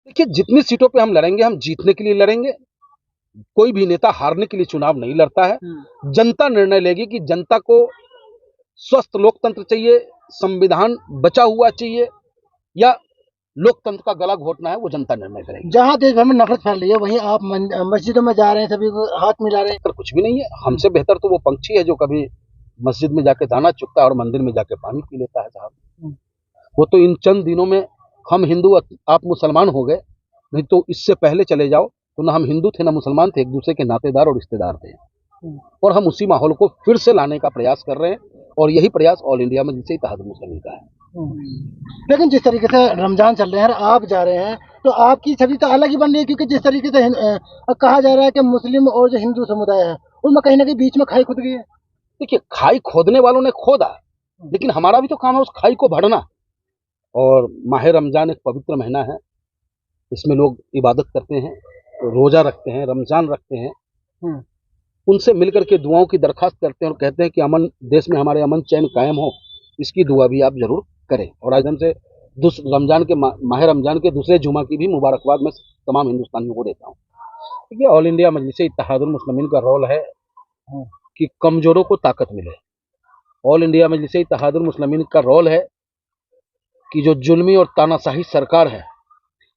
देखिए, जितनी सीटों पे हम लड़ेंगे, हम जीतने के लिए लड़ेंगे। कोई भी नेता हारने के लिए चुनाव नहीं लड़ता है। जनता निर्णय लेगी कि जनता को स्वस्थ लोकतंत्र चाहिए, संविधान बचा हुआ चाहिए, या लोकतंत्र का गला घोटना है, वो जनता निर्णय करेगी। जहाँ देश भर में नफरत फैल रही है, वहीं आप मस्जिदों में जा रहे हैं, सभी को हाथ मिला रहे हैं। पर कुछ भी नहीं है। हमसे बेहतर तो वो पंछी है जो कभी मस्जिद में जाके दाना चुगता है और मंदिर में जाके पानी पी लेता है साहब। वो तो इन चंद दिनों में हम हिंदू आप मुसलमान हो गए, नहीं तो इससे पहले चले जाओ तो ना हम हिंदू थे ना मुसलमान थे, एक दूसरे के नातेदार और रिश्तेदार थे। और हम उसी माहौल को फिर से लाने का प्रयास कर रहे हैं, और यही प्रयास ऑल इंडिया में जिसे इत्तेहादुल मुस्लिमीन का है। लेकिन जिस तरीके से रमजान चल रहे हैं और आप जा रहे हैं, तो आपकी छवि तो अलग ही बन रही है, क्योंकि जिस तरीके से कहा जा रहा है कि मुस्लिम और जो हिंदू समुदाय है उनमें कहीं ना कहीं बीच में खाई खुद गई है। देखिए, खाई खोदने वालों ने खोदा, लेकिन हमारा भी तो काम है उस खाई को भरना। और माह रमजान एक पवित्र महीना है, इसमें लोग इबादत करते हैं, रोजा रखते हैं, रमजान रखते हैं, उनसे मिलकर के दुआओं की दरखास्त करते हैं और कहते हैं कि अमन देश में हमारे अमन चैन कायम हो, इसकी दुआ भी आप जरूर करें। और आज हमसे रमजान के माह रमजान के दूसरे जुमा की भी मुबारकबाद मैं तमाम हिंदुस्तानियों को देता हूँ। देखिए, ऑल इंडिया मजलिस इत्तेहादुल मुस्लिमीन का रोल है कि कमजोरों को ताकत मिले। ऑल इंडिया मजलिस इत्तेहादुल मुस्लिमीन का रोल है कि जो जुल्मी और तानाशाही सरकार है,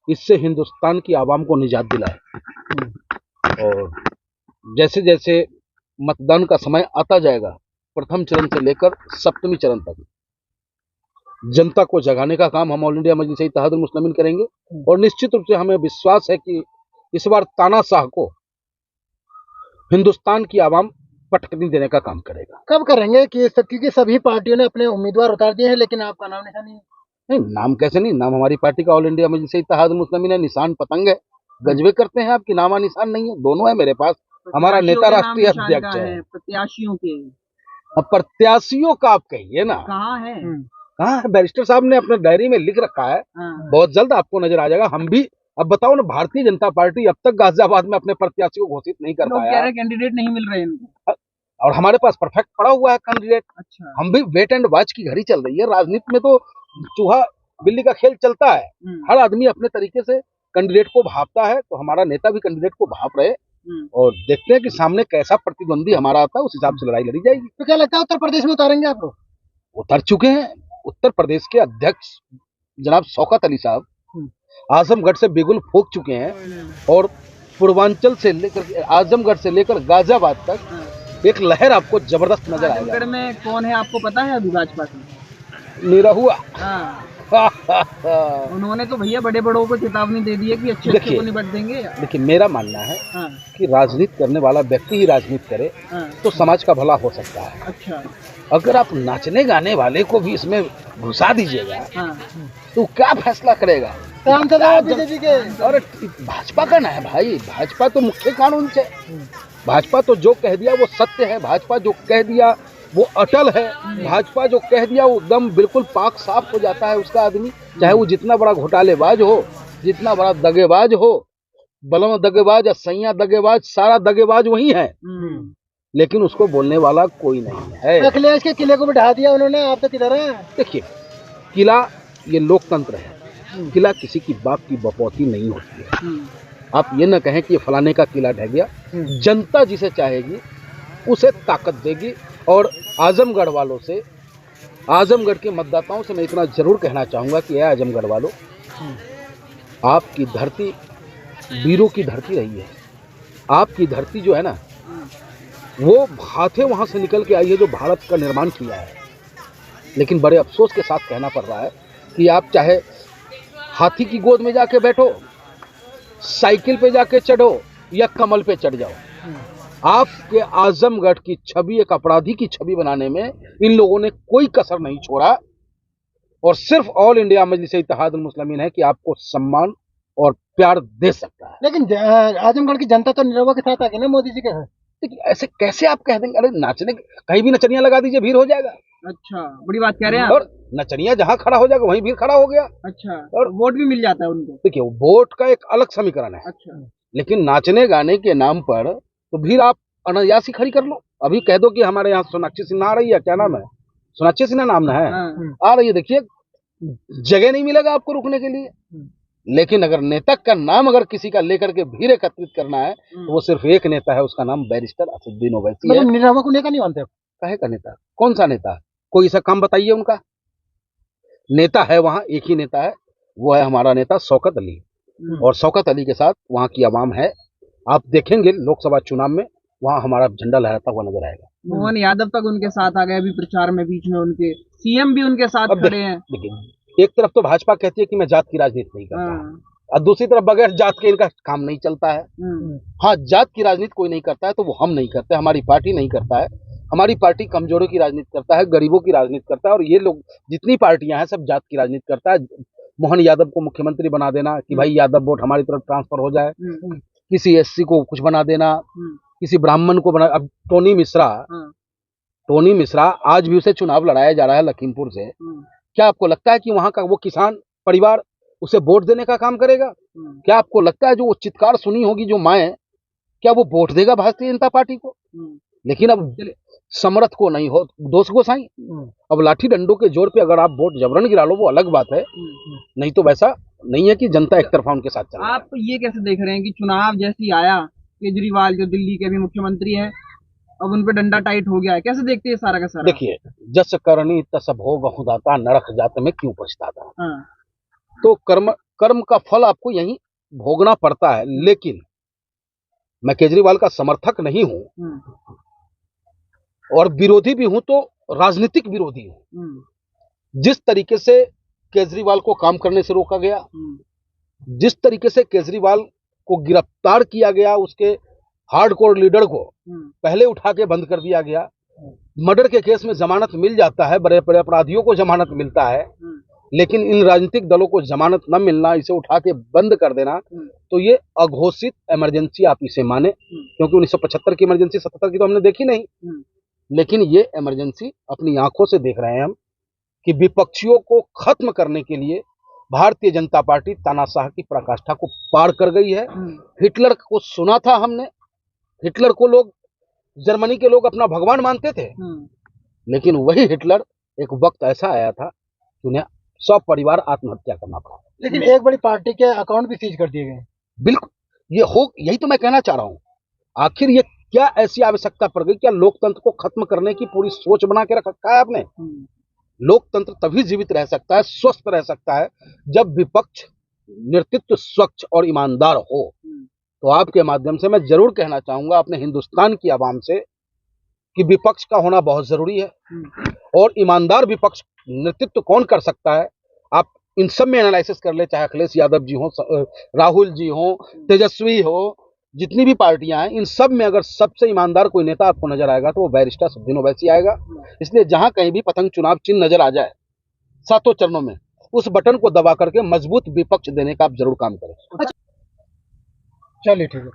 इससे हिंदुस्तान की आवाम को निजात दिलाए। और जैसे जैसे मतदान का समय आता जाएगा, प्रथम चरण से लेकर सप्तमी चरण तक जनता को जगाने का काम हम ऑल इंडिया मजलिस इत्तेहादुल मुस्लिमीन करेंगे। और निश्चित रूप से हमें विश्वास है कि इस बार तानाशाह को हिंदुस्तान की आवाम पटकनी देने का काम करेगा। कब करेंगे कि क्योंकि सभी पार्टियों ने अपने उम्मीदवार उतार दिए हैं, लेकिन आपका नाम निशान नहीं है। नहीं, नाम कैसे नहीं, नाम हमारी पार्टी का ऑल इंडिया मजलिस इत्तेहादुल मुस्लिमीन है, निशान पतंग है। गजबे करते हैं आपकी नामा निशान नहीं है, दोनों है मेरे पास। हमारा नेता राष्ट्रीय अध्यक्ष है। प्रत्याशियों के, अब प्रत्याशियों का आप कहिए ना, कहाँ है? कहाँ है? बैरिस्टर साहब ने अपने डायरी में लिख रखा है, बहुत जल्द आपको नजर आ जाएगा। हम भी अब बताओ ना, भारतीय जनता पार्टी अब तक गाजियाबाद में अपने प्रत्याशी को घोषित नहीं कर पाया। कैंडिडेट नहीं मिल रहे इनको, और हमारे पास परफेक्ट पड़ा हुआ है कैंडिडेट। अच्छा, हम भी वेट एंड वॉच की घड़ी चल रही है। राजनीति में तो चूहा बिल्ली का खेल चलता है, हर आदमी अपने तरीके से कैंडिडेट को भापता है। तो हमारा नेता भी कैंडिडेट को भाप रहे, और देखते हैं कि सामने कैसा प्रतिद्वंदी हमारा आता है, उस हिसाब से लड़ाई लड़ी जाएगी। तो क्या लगता है उत्तर प्रदेश में उतारेंगे आप लोग? उतर चुके हैं। उत्तर प्रदेश के अध्यक्ष जनाब शौकत अली साहब आजमगढ़ से बिगुल फूंक चुके हैं, और पूर्वांचल से लेकर आजमगढ़ से लेकर गाजियाबाद तक एक लहर आपको जबरदस्त नजर आएगा। आजमगढ़ में कौन है आपको पता है अभी भाजपा से? निरहुआ। उन्होंने तो भैया बड़े बड़ों को चेतावनी दे दी है कि अच्छे को निपट देंगे। देखिए, मेरा मानना है कि राजनीति करने वाला व्यक्ति ही राजनीति करे तो समाज का भला हो सकता है। अच्छा, अगर आप नाचने गाने वाले को भी इसमें घुसा दीजिएगा तो क्या फैसला करेगा? बीजेपी के और भाजपा का ना है भाई, भाजपा तो मुख्य कानून से, भाजपा तो जो कह दिया वो सत्य है, भाजपा जो कह दिया वो अटल है, भाजपा जो कह दिया वो एकदम बिल्कुल पाक साफ हो जाता है उसका आदमी, चाहे वो जितना बड़ा घोटालेबाज हो, जितना बड़ा दगेबाज हो, बलम दगेबाज या सैया दगेबाज, सारा दगेबाज वही है, लेकिन उसको बोलने वाला कोई नहीं है। अखिलेश के किले को बिठा दिया उन्होंने, आप तो किधर है? देखिए, किला ये लोकतंत्र है, किला किसी की बाप की बपौती नहीं होती है। आप ये ना कहें कि ये फलाने का किला ढह गया। जनता जिसे चाहेगी उसे ताकत देगी। और आजमगढ़ वालों से, आजमगढ़ के मतदाताओं से मैं इतना जरूर कहना चाहूँगा कि आजमगढ़ वालों, आपकी धरती वीरों की धरती रही है। आपकी धरती जो है ना, वो हाथे वहाँ से निकल के आई है जो भारत का निर्माण किया है। लेकिन बड़े अफसोस के साथ कहना पड़ रहा है कि आप चाहे हाथी की गोद में जाके बैठो, साइकिल पे जाके चढ़ो या कमल पे चढ़ जाओ, आपके आजमगढ़ की छवि एक अपराधी की छवि बनाने में इन लोगों ने कोई कसर नहीं छोड़ा। और सिर्फ ऑल इंडिया मजलिस इत्तेहादुल मुस्लिमीन है कि आपको सम्मान और प्यार दे सकता है। लेकिन आजमगढ़ की जनता तो निरहुआ के साथ आ गई ना, मोदी जी के साथ। देखिए, ऐसे कैसे आप कह देंगे? अरे नाचने कहीं भी नचनिया लगा दीजिए, भीड़ हो जाएगा। अच्छा, बड़ी बात कह रहे हैं। और नचनिया जहाँ खड़ा हो जाएगा वहीं भीड़ खड़ा हो गया। अच्छा, और वोट भी मिल जाता है उनको। देखिए, वोट का एक अलग समीकरण है। अच्छा, लेकिन नाचने गाने के नाम पर तो भीड़ आप अनायासी खड़ी कर लो। अभी कह दो कि हमारे यहाँ सोनाक्षी सिन्हा आ रही है, क्या नाम है, सोनाक्षी सिन्हा नाम ना है, आ रही है, देखिए जगह नहीं मिलेगा आपको रुकने के लिए। लेकिन अगर नेता का नाम अगर किसी का लेकर के भीड़ एकत्रित करना है तो वो सिर्फ एक नेता है, उसका नाम बैरिस्टर असदुद्दीन ओवैसी है। मतलब निरावा को नेता नहीं मानते आप? काहे का नेता? कौन सा नेता? कोई ऐसा काम बताइए उनका। नेता है वहां एक ही नेता है, वो है हमारा नेता शौकत अली, और शौकत अली के साथ वहां की आवाम है। आप देखेंगे लोकसभा चुनाव में वहां हमारा झंडा लहराता हुआ नजर आएगा। मोहन यादव तक उनके साथ आ गए अभी प्रचार में, बीच में उनके सीएम भी उनके साथ अब खड़े हैं। देखिए, एक तरफ तो भाजपा कहती है कि मैं जात की राजनीति नहीं करता, हाँ। और दूसरी तरफ बगैर जात के इनका काम नहीं चलता है। हाँ, जात की राजनीति कोई नहीं करता है तो वो हम नहीं करते, हमारी पार्टी नहीं करता है। हमारी पार्टी कमजोरों की राजनीति करता है, गरीबों की राजनीति करता है, और ये लोग जितनी पार्टियां हैं सब जात की राजनीति करता है। मोहन यादव को मुख्यमंत्री बना देना कि भाई यादव वोट हमारी तरफ ट्रांसफर हो जाए, किसी एससी को कुछ बना देना, किसी ब्राह्मण को बना। अब टोनी मिश्रा आज भी उसे चुनाव लड़ाया जा रहा है लखीमपुर से। क्या आपको लगता है कि वहां का वो किसान परिवार उसे वोट देने का काम करेगा? क्या आपको लगता है जो वो चित्कार सुनी होगी जो माए, क्या वो वोट देगा भारतीय जनता पार्टी को? लेकिन अब समर्थ को नहीं हो दोष गोसाई। अब लाठी डंडों के जोर पे अगर आप वोट जबरन गिरा लो वो अलग बात है, नहीं तो वैसा नहीं है कि जनता एक तरफा उनके साथ चल। आप ये कैसे देख रहे हैं कि चुनाव जैसे ही आया, केजरीवाल जो दिल्ली के भी मुख्यमंत्री हैं, अब उन पे डंडा टाइट हो गया है, कैसे देखते हैं सारा का सारा? देखिए, जस करनी तस भोग दाता, नरक जात में क्यों पछताता। हाँ। तो कर्म का फल आपको यहीं भोगना पड़ता है। लेकिन मैं केजरीवाल का समर्थक नहीं हूं और विरोधी भी हूं, तो राजनीतिक विरोधी हूं। जिस तरीके से केजरीवाल को काम करने से रोका गया, जिस तरीके से केजरीवाल को गिरफ्तार किया गया, उसके हार्डकोर लीडर को पहले उठा के बंद कर दिया गया। मर्डर के केस में जमानत मिल जाता है, बड़े बड़े अपराधियों को जमानत मिलता है, लेकिन इन राजनीतिक दलों को जमानत न मिलना, इसे उठा के बंद कर देना, तो ये अघोषित इमरजेंसी आप इसे माने, क्योंकि 1975 की इमरजेंसी 77 की तो हमने देखी नहीं, लेकिन ये इमरजेंसी अपनी आंखों से देख रहे हैं हम कि विपक्षियों को खत्म करने के लिए भारतीय जनता पार्टी तानाशाह की पराकाष्ठा को पार कर गई है। हिटलर को सुना था हमने, हिटलर को लोग, जर्मनी के लोग अपना भगवान मानते थे, लेकिन वही हिटलर एक वक्त ऐसा आया था कि उन्हें सब परिवार आत्महत्या करना पड़ा। लेकिन एक बड़ी पार्टी के अकाउंट भी सीज कर दिए गए। बिल्कुल, यही तो मैं कहना चाह रहा हूं। आखिर ये क्या ऐसी आवश्यकता पड़ गई? क्या लोकतंत्र को खत्म करने की पूरी सोच बना के रखा है आपने? लोकतंत्र तभी जीवित रह सकता है, स्वस्थ रह सकता है, जब विपक्ष नेतृत्व स्वच्छ और ईमानदार हो। तो आपके माध्यम से मैं जरूर कहना चाहूंगा अपने हिंदुस्तान की आवाम से कि विपक्ष का होना बहुत जरूरी है, और ईमानदार विपक्ष नेतृत्व कौन कर सकता है, आप इन सब में एनालिसिस कर ले, चाहे अखिलेश यादव जी हो, राहुल जी हो, तेजस्वी हो, जितनी भी पार्टियां हैं, इन सब में अगर सबसे ईमानदार कोई नेता आपको नजर आएगा तो वो बैरिस्टर असदुद्दीन ओवैसी आएगा। इसलिए जहां कहीं भी पतंग चुनाव चिन्ह नजर आ जाए 7 चरणों में, उस बटन को दबा करके मजबूत विपक्ष देने का आप जरूर काम करें। चलिए ठीक है।